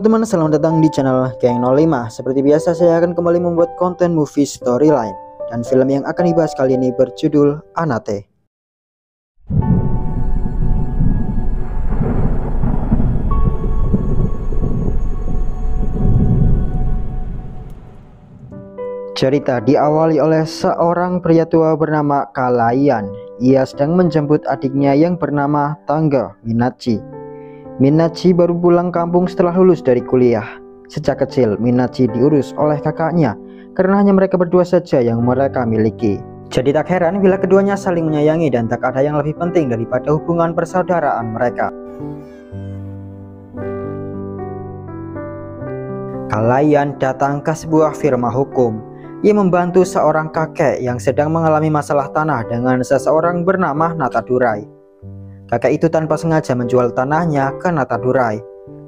Halo teman, selamat datang di channel Geng 05. Seperti biasa saya akan kembali membuat konten movie storyline. Dan film yang akan dibahas kali ini berjudul Anate. Cerita diawali oleh seorang pria tua bernama Kalayan. Ia sedang menjemput adiknya yang bernama Tangga Minachi. Minachi baru pulang kampung setelah lulus dari kuliah. Sejak kecil, Minachi diurus oleh kakaknya karena hanya mereka berdua saja yang mereka miliki. Jadi tak heran bila keduanya saling menyayangi dan tak ada yang lebih penting daripada hubungan persaudaraan mereka. Kalayan datang ke sebuah firma hukum. Ia membantu seorang kakek yang sedang mengalami masalah tanah dengan seseorang bernama Natadurai. Kakek itu tanpa sengaja menjual tanahnya ke Natadurai.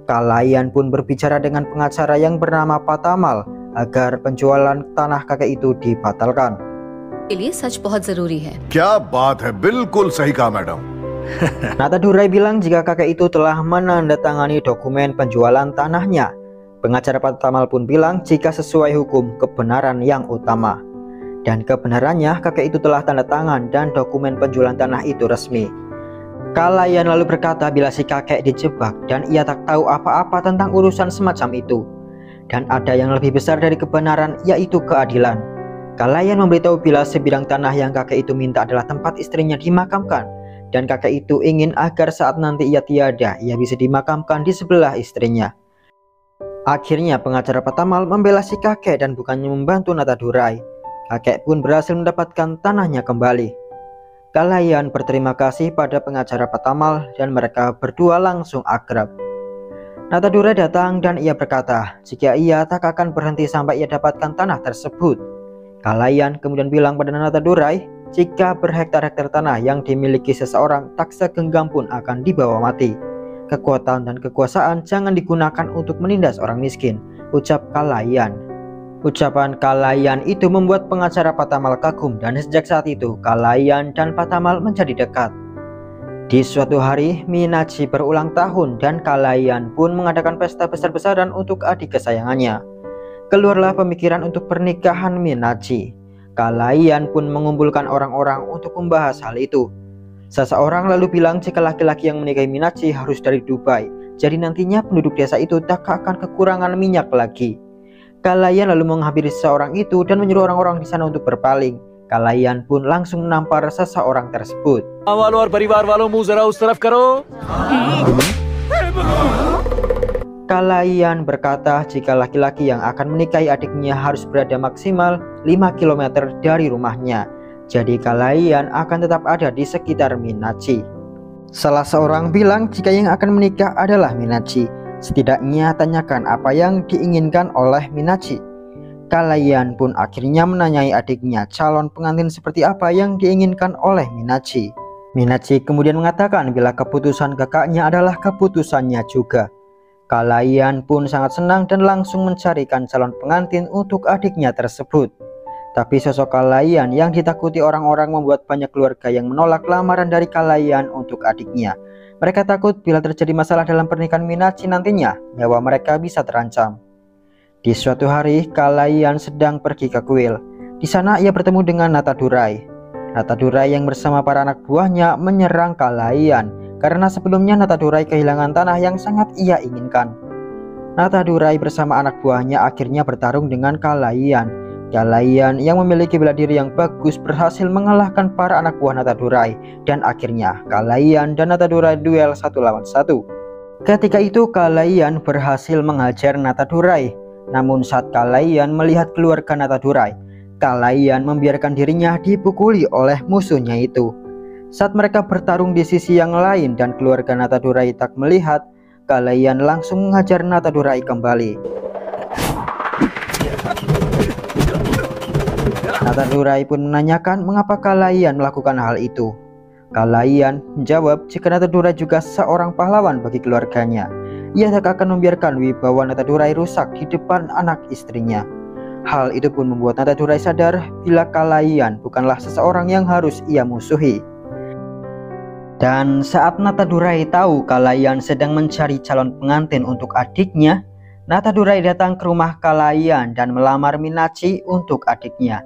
Kalayan pun berbicara dengan pengacara yang bernama Patamal agar penjualan tanah kakek itu dibatalkan. Ini सच बहुत जरूरी है. क्या बात है, बिल्कुल सही कहा madam. Natadurai bilang jika kakek itu telah menandatangani dokumen penjualan tanahnya. Pengacara Patamal pun bilang jika sesuai hukum kebenaran yang utama. Dan kebenarannya kakek itu telah tanda tangan dan dokumen penjualan tanah itu resmi. Kalayan lalu berkata bila si kakek dijebak dan ia tak tahu apa-apa tentang urusan semacam itu. Dan ada yang lebih besar dari kebenaran, yaitu keadilan. Kalayan memberitahu bila sebidang tanah yang kakek itu minta adalah tempat istrinya dimakamkan. Dan kakek itu ingin agar saat nanti ia tiada, ia bisa dimakamkan di sebelah istrinya. Akhirnya pengacara Patamal membela si kakek dan bukannya membantu Natadurai. Kakek pun berhasil mendapatkan tanahnya kembali. Kalayan berterima kasih pada pengacara Patamal dan mereka berdua langsung akrab. Natadurai datang dan ia berkata jika ia tak akan berhenti sampai ia dapatkan tanah tersebut. Kalayan kemudian bilang pada Natadurai jika berhektar-hektar tanah yang dimiliki seseorang tak segenggam pun akan dibawa mati. Kekuatan dan kekuasaan jangan digunakan untuk menindas orang miskin, ucap Kalayan. Ucapan Kalayan itu membuat pengacara Patamal kagum dan sejak saat itu Kalayan dan Patamal menjadi dekat. Di suatu hari Minachi berulang tahun dan Kalayan pun mengadakan pesta besar-besaran untuk adik kesayangannya. Keluarlah pemikiran untuk pernikahan Minachi. Kalayan pun mengumpulkan orang-orang untuk membahas hal itu. Seseorang lalu bilang jika laki-laki yang menikahi Minachi harus dari Dubai. Jadi nantinya penduduk desa itu tak akan kekurangan minyak lagi. Kalayan lalu menghampiri seseorang itu dan menyuruh orang-orang di sana untuk berpaling. Kalayan pun langsung menampar seseorang tersebut. Kalayan berkata jika laki-laki yang akan menikahi adiknya harus berada maksimal 5 km dari rumahnya. Jadi Kalayan akan tetap ada di sekitar Minachi. Salah seorang bilang jika yang akan menikah adalah Minachi. Setidaknya tanyakan apa yang diinginkan oleh Minachi. Kalayan pun akhirnya menanyai adiknya calon pengantin seperti apa yang diinginkan oleh Minachi. Minachi kemudian mengatakan bila keputusan kakaknya adalah keputusannya juga. Kalayan pun sangat senang dan langsung mencarikan calon pengantin untuk adiknya tersebut. Tapi sosok Kalayan yang ditakuti orang-orang membuat banyak keluarga yang menolak lamaran dari Kalayan untuk adiknya. Mereka takut bila terjadi masalah dalam pernikahan Minachi nantinya, nyawa mereka bisa terancam. Di suatu hari, Kalayan sedang pergi ke kuil. Di sana ia bertemu dengan Natadurai. Natadurai yang bersama para anak buahnya menyerang Kalayan karena sebelumnya Natadurai kehilangan tanah yang sangat ia inginkan. Natadurai bersama anak buahnya akhirnya bertarung dengan Kalayan. Kalayan yang memiliki bela diri yang bagus berhasil mengalahkan para anak buah Natadurai dan akhirnya Kalayan dan Natadurai duel 1 lawan 1. Ketika itu Kalayan berhasil menghajar Natadurai. Namun saat Kalayan melihat keluarga Natadurai, Kalayan membiarkan dirinya dipukuli oleh musuhnya itu. Saat mereka bertarung di sisi yang lain dan keluarga Natadurai tak melihat, Kalayan langsung menghajar Natadurai kembali. Natadurai pun menanyakan mengapa Kalayan melakukan hal itu. Kalayan menjawab jika Natadurai juga seorang pahlawan bagi keluarganya. Ia tak akan membiarkan wibawa Natadurai rusak di depan anak istrinya. Hal itu pun membuat Natadurai sadar bila Kalayan bukanlah seseorang yang harus ia musuhi. Dan saat Natadurai tahu Kalayan sedang mencari calon pengantin untuk adiknya, Natadurai datang ke rumah Kalayan dan melamar Minachi untuk adiknya.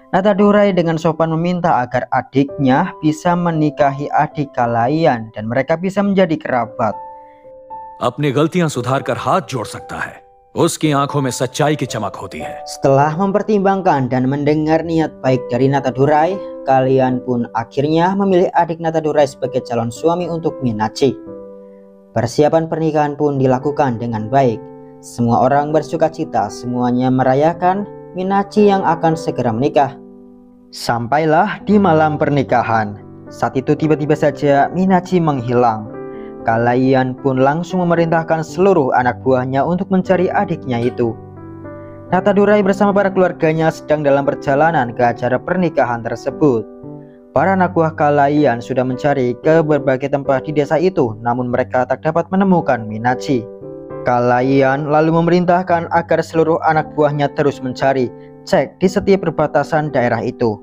Natadurai dengan sopan meminta agar adiknya bisa menikahi adik Kalayan dan mereka bisa menjadi kerabat. अपनी गलतियां सुधारकर हाथ जोड़ सकता है, उसकी आंखों में सच्चाई की चमक होती है। Setelah mempertimbangkan dan mendengar niat baik dari Natadurai, Kalayan pun akhirnya memilih adik Natadurai sebagai calon suami untuk Minachi. Persiapan pernikahan pun dilakukan dengan baik. Semua orang bersuka cita, semuanya merayakan Minachi yang akan segera menikah. Sampailah di malam pernikahan. Saat itu tiba-tiba saja Minachi menghilang. Kalayan pun langsung memerintahkan seluruh anak buahnya untuk mencari adiknya itu. Natadurai bersama para keluarganya sedang dalam perjalanan ke acara pernikahan tersebut. Para anak buah Kalayan sudah mencari ke berbagai tempat di desa itu, namun mereka tak dapat menemukan Minachi. Kalayan lalu memerintahkan agar seluruh anak buahnya terus mencari, cek di setiap perbatasan daerah itu.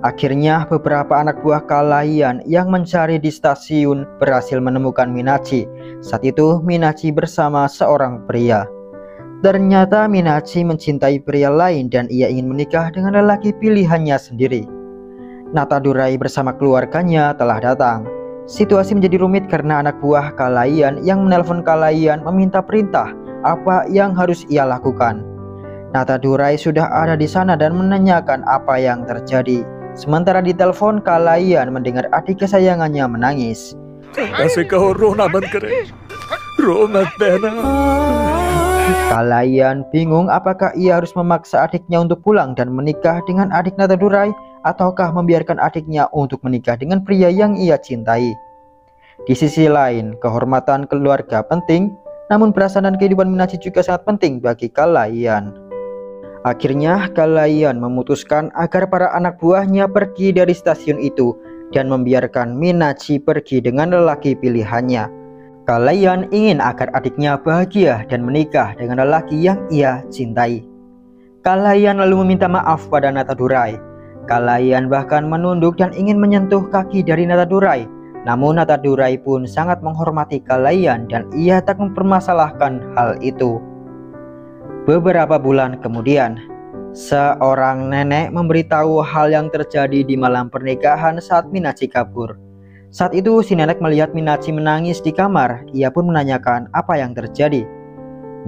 Akhirnya beberapa anak buah Kalayan yang mencari di stasiun berhasil menemukan Minachi. Saat itu Minachi bersama seorang pria. Ternyata Minachi mencintai pria lain dan ia ingin menikah dengan lelaki pilihannya sendiri. Natadurai bersama keluarganya telah datang. Situasi menjadi rumit karena anak buah Kalayan yang menelpon Kalayan meminta perintah apa yang harus ia lakukan. Natadurai sudah ada di sana dan menanyakan apa yang terjadi. Sementara di telepon Kalayan mendengar adik kesayangannya menangis. ऐसे कहो रोना बंद करे, रो मत बहना। Kalayan bingung apakah ia harus memaksa adiknya untuk pulang dan menikah dengan adik Natadurai ataukah membiarkan adiknya untuk menikah dengan pria yang ia cintai. Di sisi lain, kehormatan keluarga penting, namun perasaan dan kehidupan Minachi juga sangat penting bagi Kalayan. Akhirnya Kalayan memutuskan agar para anak buahnya pergi dari stasiun itu dan membiarkan Minachi pergi dengan lelaki pilihannya. Kalayan ingin agar adiknya bahagia dan menikah dengan lelaki yang ia cintai. Kalayan lalu meminta maaf pada Natadurai. Kalayan bahkan menunduk dan ingin menyentuh kaki dari Natadurai. Namun Natadurai pun sangat menghormati Kalayan dan ia tak mempermasalahkan hal itu. Beberapa bulan kemudian, seorang nenek memberitahu hal yang terjadi di malam pernikahan saat Minachi kabur. Saat itu si nenek melihat Minachi menangis di kamar. Ia pun menanyakan apa yang terjadi.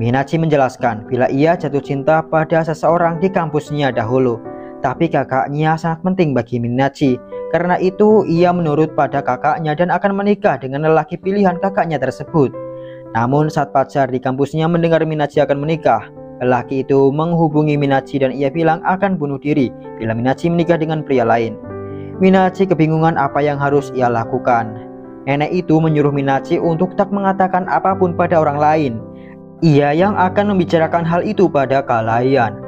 Minachi menjelaskan bila ia jatuh cinta pada seseorang di kampusnya dahulu, tapi kakaknya sangat penting bagi Minachi. Karena itu ia menurut pada kakaknya dan akan menikah dengan lelaki pilihan kakaknya tersebut. Namun saat pacar di kampusnya mendengar Minachi akan menikah, lelaki itu menghubungi Minachi dan ia bilang akan bunuh diri bila Minachi menikah dengan pria lain. Minachi kebingungan apa yang harus ia lakukan. Nenek itu menyuruh Minachi untuk tak mengatakan apapun pada orang lain. Ia yang akan membicarakan hal itu pada Kalayan.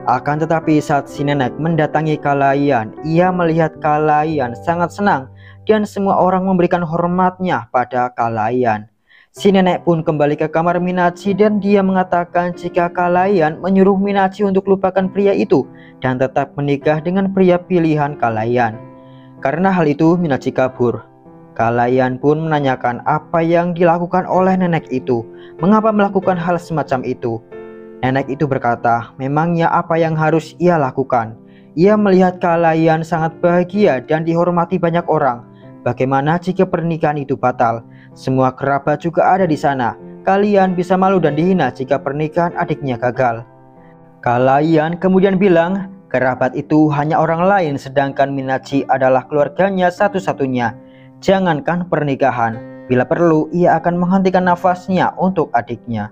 Akan tetapi saat si nenek mendatangi Kalayan, ia melihat Kalayan sangat senang dan semua orang memberikan hormatnya pada Kalayan. Si nenek pun kembali ke kamar Minachi dan dia mengatakan jika Kalayan menyuruh Minachi untuk lupakan pria itu dan tetap menikah dengan pria pilihan Kalayan. Karena hal itu Minachi kabur. Kalayan pun menanyakan apa yang dilakukan oleh nenek itu, mengapa melakukan hal semacam itu. Nenek itu berkata, memangnya apa yang harus ia lakukan. Ia melihat Kalayan sangat bahagia dan dihormati banyak orang. Bagaimana jika pernikahan itu batal? Semua kerabat juga ada di sana. Kalian bisa malu dan dihina jika pernikahan adiknya gagal. Kalayan kemudian bilang, kerabat itu hanya orang lain sedangkan Minachi adalah keluarganya satu-satunya. Jangankan pernikahan, bila perlu ia akan menghentikan nafasnya untuk adiknya.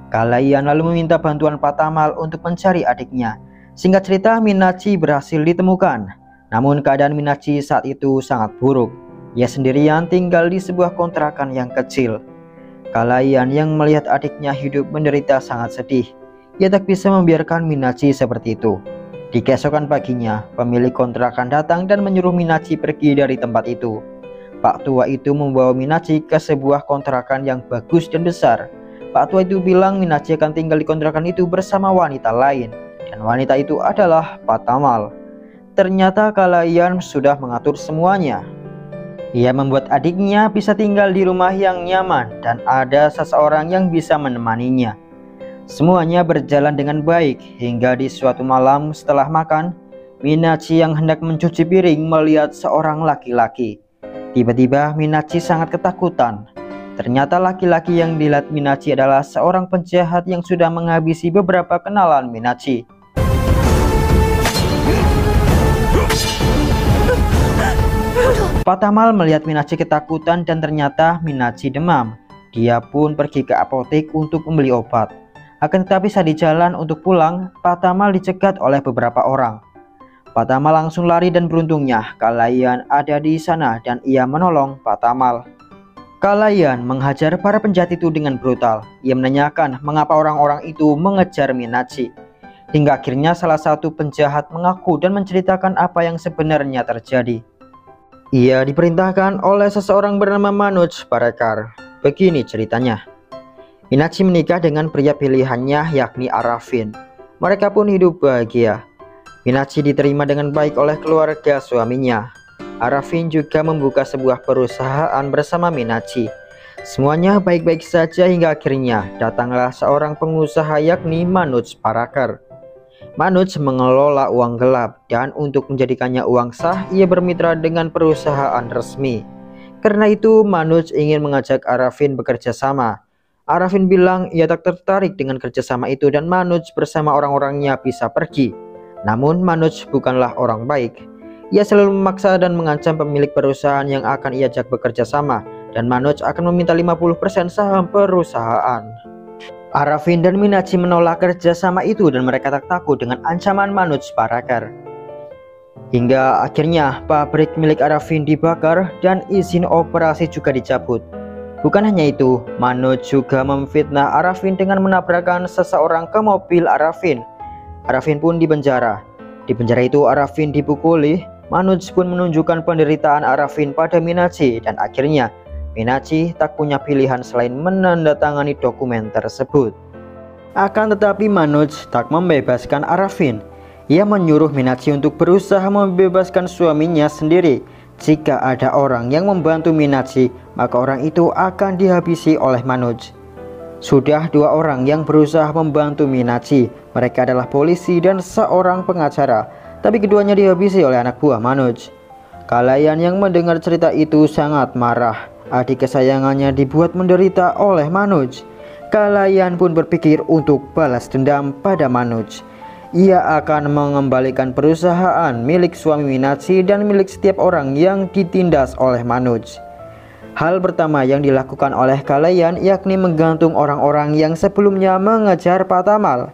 Kalayan lalu meminta bantuan Patamal untuk mencari adiknya. Singkat cerita, Minachi berhasil ditemukan. Namun keadaan Minachi saat itu sangat buruk. Ia sendirian tinggal di sebuah kontrakan yang kecil. Kalayan yang melihat adiknya hidup menderita sangat sedih. Ia tak bisa membiarkan Minachi seperti itu. Di keesokan paginya, pemilik kontrakan datang dan menyuruh Minachi pergi dari tempat itu. Pak tua itu membawa Minachi ke sebuah kontrakan yang bagus dan besar. Pak tua itu bilang Minachi akan tinggal di kontrakan itu bersama wanita lain. Dan wanita itu adalah Patamal. Ternyata Kalayan sudah mengatur semuanya. Ia membuat adiknya bisa tinggal di rumah yang nyaman dan ada seseorang yang bisa menemaninya. Semuanya berjalan dengan baik hingga di suatu malam setelah makan, Minachi yang hendak mencuci piring melihat seorang laki-laki. Tiba-tiba Minachi sangat ketakutan. Ternyata laki-laki yang dilihat Minachi adalah seorang penjahat yang sudah menghabisi beberapa kenalan Minachi. Pak Tamal melihat Minachi ketakutan dan ternyata Minachi demam. Dia pun pergi ke apotek untuk membeli obat. Akan tetapi saat di jalan untuk pulang, Pak Tamal dicegat oleh beberapa orang. Pak Tamal langsung lari dan beruntungnya Kalayan ada di sana dan ia menolong Pak Tamal. Kalayan menghajar para penjahat itu dengan brutal. Ia menanyakan mengapa orang-orang itu mengejar Minachi. Hingga akhirnya salah satu penjahat mengaku dan menceritakan apa yang sebenarnya terjadi. Ia diperintahkan oleh seseorang bernama Manoj Parekar. Begini ceritanya. Minachi menikah dengan pria pilihannya yakni Arafin. Mereka pun hidup bahagia. Minachi diterima dengan baik oleh keluarga suaminya. Arafin juga membuka sebuah perusahaan bersama Minachi. Semuanya baik-baik saja hingga akhirnya datanglah seorang pengusaha yakni Manoj Parekar. Manoj mengelola uang gelap dan untuk menjadikannya uang sah ia bermitra dengan perusahaan resmi. Karena itu Manoj ingin mengajak Arafin bekerja sama. Arafin bilang ia tak tertarik dengan kerjasama itu dan Manoj bersama orang-orangnya bisa pergi. Namun Manoj bukanlah orang baik. Ia selalu memaksa dan mengancam pemilik perusahaan yang akan ia ajak bekerja sama dan Manoj akan meminta 50% saham perusahaan. Arafin dan Minachi menolak kerjasama itu dan mereka tak takut dengan ancaman Manoj Parekar. Hingga akhirnya pabrik milik Arafin dibakar dan izin operasi juga dicabut. Bukan hanya itu, Manoj juga memfitnah Arafin dengan menabrakkan seseorang ke mobil Arafin. Arafin pun dipenjara. Di penjara itu Arafin dipukuli. Manoj pun menunjukkan penderitaan Arafin pada Minachi dan akhirnya Minachi tak punya pilihan selain menandatangani dokumen tersebut. Akan tetapi Manoj tak membebaskan Arafin. Ia menyuruh Minachi untuk berusaha membebaskan suaminya sendiri. Jika ada orang yang membantu Minachi, maka orang itu akan dihabisi oleh Manoj. Sudah 2 orang yang berusaha membantu Minachi. Mereka adalah polisi dan seorang pengacara. Tapi keduanya dihabisi oleh anak buah Manoj. Kalayan yang mendengar cerita itu sangat marah. Adik kesayangannya dibuat menderita oleh Manoj. Kalayan pun berpikir untuk balas dendam pada Manoj. Ia akan mengembalikan perusahaan milik suami Minachi dan milik setiap orang yang ditindas oleh Manoj. Hal pertama yang dilakukan oleh Kalayan yakni menggantung orang-orang yang sebelumnya mengejar Pak Tamal.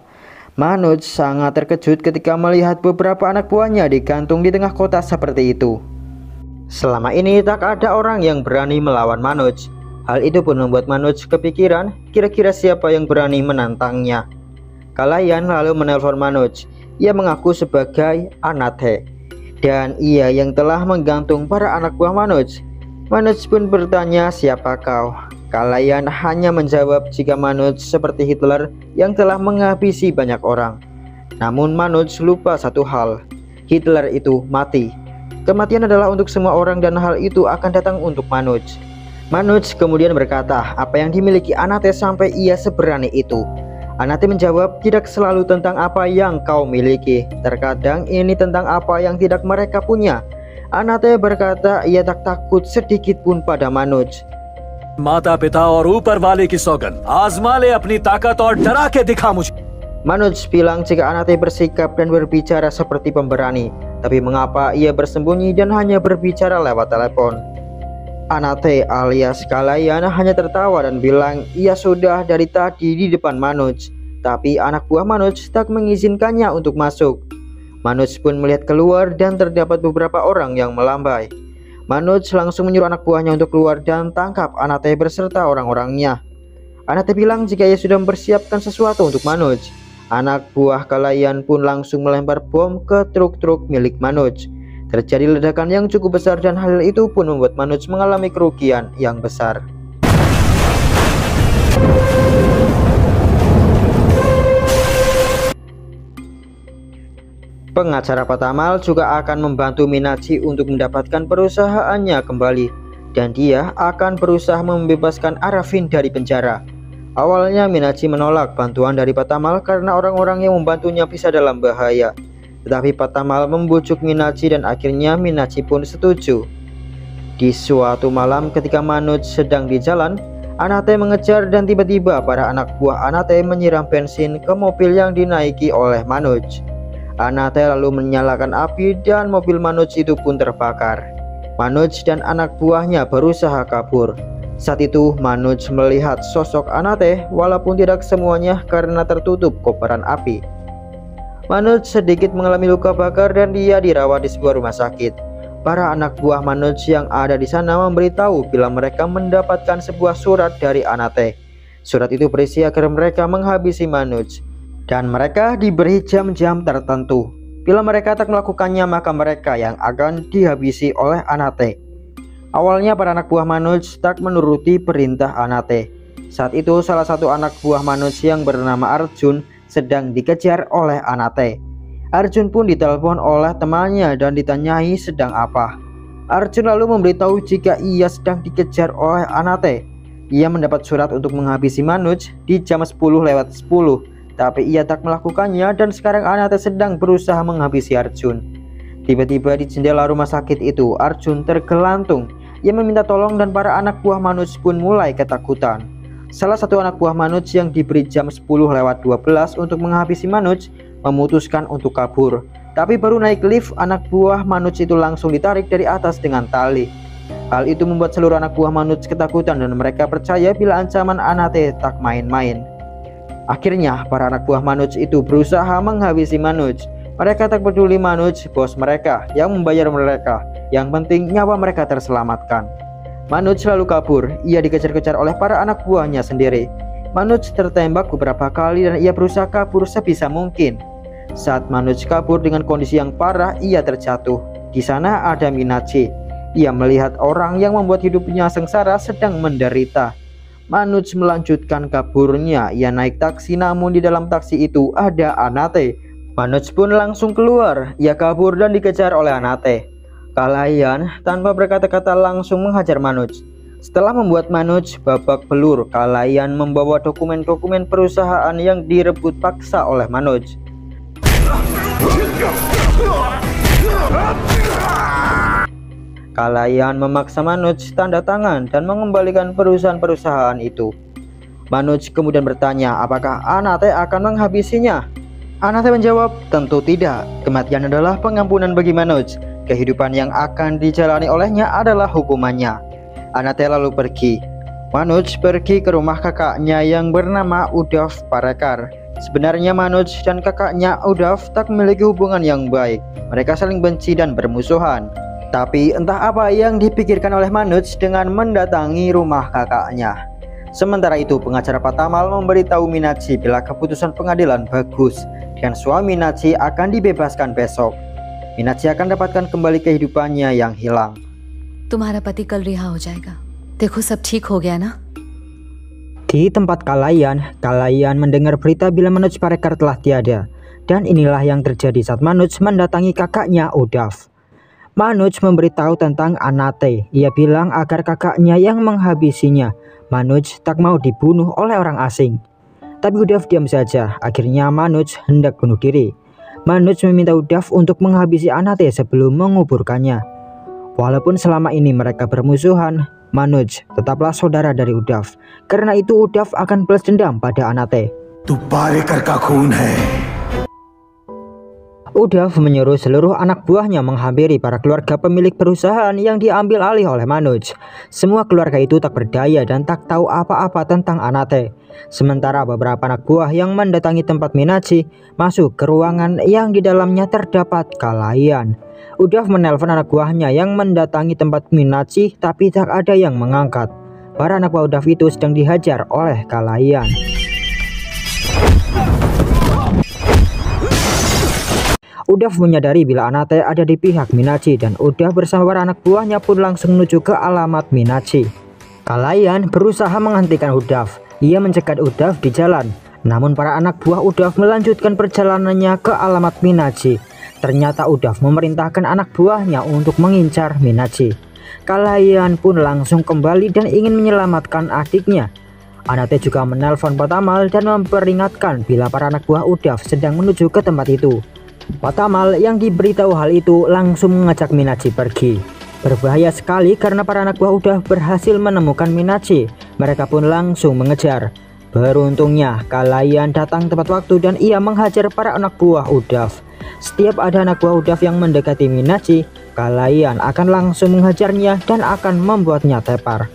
Manoj sangat terkejut ketika melihat beberapa anak buahnya digantung di tengah kota seperti itu. Selama ini tak ada orang yang berani melawan Manoj. Hal itu pun membuat Manoj kepikiran kira-kira siapa yang berani menantangnya. Kalayan lalu menelpon Manoj. Ia mengaku sebagai Anate dan ia yang telah menggantung para anak buah Manoj. Manoj pun bertanya siapa kau. Kalayan hanya menjawab jika Manoj seperti Hitler yang telah menghabisi banyak orang. Namun Manoj lupa satu hal. Hitler itu mati. Kematian adalah untuk semua orang dan hal itu akan datang untuk Manoj. Manoj kemudian berkata apa yang dimiliki Anate sampai ia seberani itu. Anate menjawab tidak selalu tentang apa yang kau miliki. Terkadang ini tentang apa yang tidak mereka punya. Anate berkata ia tak takut sedikit pun pada Manoj. माता पिता और ऊपर वाले की सौगंध आजमा ले अपनी ताकत और डरा के दिखा मुझे. Manoj bilang jika Anate bersikap dan berbicara seperti pemberani, tapi mengapa ia bersembunyi dan hanya berbicara lewat telepon. Anate alias Kalayan hanya tertawa dan bilang ia sudah dari tadi di depan Manoj, tapi anak buah Manoj tak mengizinkannya untuk masuk. Manoj pun melihat keluar dan terdapat beberapa orang yang melambai. Manoj langsung menyuruh anak buahnya untuk keluar dan tangkap Anate beserta orang-orangnya. Anate bilang jika ia sudah mempersiapkan sesuatu untuk Manoj. Anak buah Kalayan pun langsung melempar bom ke truk-truk milik Manoj. Terjadi ledakan yang cukup besar dan hal itu pun membuat Manoj mengalami kerugian yang besar. Pengacara Pak Tamal juga akan membantu Minachi untuk mendapatkan perusahaannya kembali dan dia akan berusaha membebaskan Arafin dari penjara. Awalnya Minachi menolak bantuan dari Patamal karena orang-orang yang membantunya bisa dalam bahaya. Tetapi Patamal membujuk Minachi dan akhirnya Minachi pun setuju. Di suatu malam ketika Manoj sedang di jalan, Anate mengejar dan tiba-tiba para anak buah Anate menyiram bensin ke mobil yang dinaiki oleh Manoj. Anate lalu menyalakan api dan mobil Manoj itu pun terbakar. Manoj dan anak buahnya berusaha kabur. Saat itu Manoj melihat sosok Anate walaupun tidak semuanya karena tertutup kobaran api. Manoj sedikit mengalami luka bakar dan dia dirawat di sebuah rumah sakit. Para anak buah Manoj yang ada di sana memberitahu bila mereka mendapatkan sebuah surat dari Anate. Surat itu berisi agar mereka menghabisi Manoj dan mereka diberi jam-jam tertentu. Bila mereka tak melakukannya maka mereka yang akan dihabisi oleh Anate. Awalnya para anak buah Manoj tak menuruti perintah Anate. Saat itu salah satu anak buah Manoj yang bernama Arjun sedang dikejar oleh Anate. Arjun pun ditelepon oleh temannya dan ditanyai sedang apa. Arjun lalu memberitahu jika ia sedang dikejar oleh Anate. Ia mendapat surat untuk menghabisi Manoj di jam 10:10, tapi ia tak melakukannya dan sekarang Anate sedang berusaha menghabisi Arjun. Tiba-tiba di jendela rumah sakit itu Arjun tergelantung. Ia meminta tolong dan para anak buah Manoj pun mulai ketakutan. Salah satu anak buah Manoj yang diberi jam 10:12 untuk menghabisi Manoj memutuskan untuk kabur. Tapi baru naik lift, anak buah Manoj itu langsung ditarik dari atas dengan tali. Hal itu membuat seluruh anak buah Manoj ketakutan dan mereka percaya bila ancaman Anate tak main-main. Akhirnya para anak buah Manoj itu berusaha menghabisi Manoj. Mereka tak peduli Manoj, bos mereka yang membayar mereka. Yang penting nyawa mereka terselamatkan. Manoj lalu kabur. Ia dikejar-kejar oleh para anak buahnya sendiri. Manoj tertembak beberapa kali dan ia berusaha kabur sebisa mungkin. Saat Manoj kabur dengan kondisi yang parah, ia terjatuh. Di sana ada Minachi. Ia melihat orang yang membuat hidupnya sengsara sedang menderita. Manoj melanjutkan kaburnya. Ia naik taksi, namun di dalam taksi itu ada Anate. Manoj pun langsung keluar. Ia kabur dan dikejar oleh Anate. Kalayan tanpa berkata-kata langsung menghajar Manoj. Setelah membuat Manoj babak belur, Kalayan membawa dokumen-dokumen perusahaan yang direbut paksa oleh Manoj. Kalayan memaksa Manoj tanda tangan dan mengembalikan perusahaan-perusahaan itu. Manoj kemudian bertanya apakah Anate akan menghabisinya. Anate menjawab, tentu tidak. Kematian adalah pengampunan bagi Manoj. Kehidupan yang akan dijalani olehnya adalah hukumannya. Anate lalu pergi. Manoj pergi ke rumah kakaknya yang bernama Udav Parekar. Sebenarnya Manoj dan kakaknya Udav tak memiliki hubungan yang baik. Mereka saling benci dan bermusuhan. Tapi entah apa yang dipikirkan oleh Manoj dengan mendatangi rumah kakaknya. Sementara itu pengacara Patamal memberitahu Minachi bila keputusan pengadilan bagus dan suami Minachi akan dibebaskan besok. Minachi akan dapatkan kembali kehidupannya yang hilang. तुम्हारा पति कल रिहा हो जाएगा। देखो सब ठीक हो गया ना? Di tempat Kalayan mendengar berita bila Manoj Parekar telah tiada. Dan inilah yang terjadi saat Manoj mendatangi kakaknya Udav. Manoj memberitahu tentang Anate. Ia bilang agar kakaknya yang menghabisinya. Manoj tak mau dibunuh oleh orang asing. Tapi Udav diam saja. Akhirnya Manoj hendak bunuh diri. Manoj meminta Udav untuk menghabisi Anate sebelum menguburkannya. Walaupun selama ini mereka bermusuhan, Manoj tetaplah saudara dari Udav. Karena itu Udav akan balas dendam pada Anate. तू पारेकर का खून है। Udav menyuruh seluruh anak buahnya menghampiri para keluarga pemilik perusahaan yang diambil alih oleh Manoj. Semua keluarga itu tak berdaya dan tak tahu apa-apa tentang Anate. Sementara beberapa anak buah yang mendatangi tempat Minachi masuk ke ruangan yang di dalamnya terdapat Kalayan. Udav menelpon anak buahnya yang mendatangi tempat Minachi tapi tak ada yang mengangkat. Para anak buah Udav itu sedang dihajar oleh Kalayan. Udav menyadari bila Anate ada di pihak Minachi dan Udav bersama para anak buahnya pun langsung menuju ke alamat Minachi. Kalayan berusaha menghentikan Udav. Ia mencegat Udav di jalan. Namun para anak buah Udav melanjutkan perjalanannya ke alamat Minachi. Ternyata Udav memerintahkan anak buahnya untuk mengincar Minachi. Kalayan pun langsung kembali dan ingin menyelamatkan adiknya. Anate juga menelpon Pak Tamal dan memperingatkan bila para anak buah Udaf sedang menuju ke tempat itu. Pak Tamal yang diberitahu hal itu langsung mengajak Minachi pergi. Berbahaya sekali karena para anak buah Udaf berhasil menemukan Minachi. Mereka pun langsung mengejar. Beruntungnya Kalayan datang tepat waktu dan ia menghajar para anak buah Udaf. Setiap ada anak buah Udaf yang mendekati Minachi, Kalayan akan langsung menghajarnya dan akan membuatnya tepar.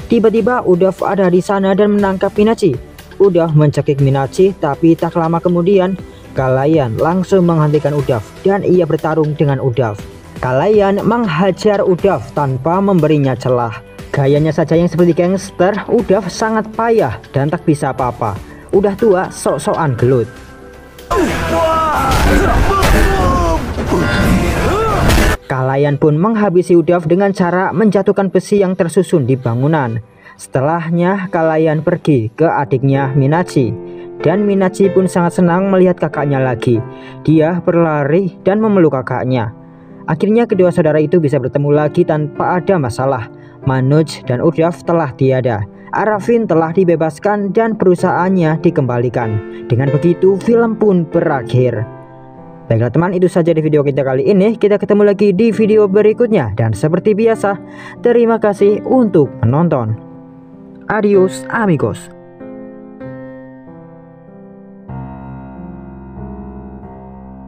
Tiba-tiba Udaf ada di sana dan menangkap Minachi. Udaf mencekik Minachi, tapi tak lama kemudian Kalayan langsung menghentikan Udaf dan ia bertarung dengan Udaf. Kalayan menghajar Udaf tanpa memberinya celah. Gayanya saja yang seperti gangster, Udaf sangat payah dan tak bisa apa-apa. Udah tua, sok-sokan gelut. Kalayan pun menghabisi Udaf dengan cara menjatuhkan besi yang tersusun di bangunan. Setelahnya Kalayan pergi ke adiknya Minachi. Dan Minachi pun sangat senang melihat kakaknya lagi. Dia berlari dan memeluk kakaknya. Akhirnya kedua saudara itu bisa bertemu lagi tanpa ada masalah. Manoj dan Udaf telah tiada. Arafin telah dibebaskan dan perusahaannya dikembalikan. Dengan begitu film pun berakhir. Baiklah teman, itu saja di video kita kali ini. Kita ketemu lagi di video berikutnya. Dan seperti biasa, terima kasih untuk menonton. Adios amigos.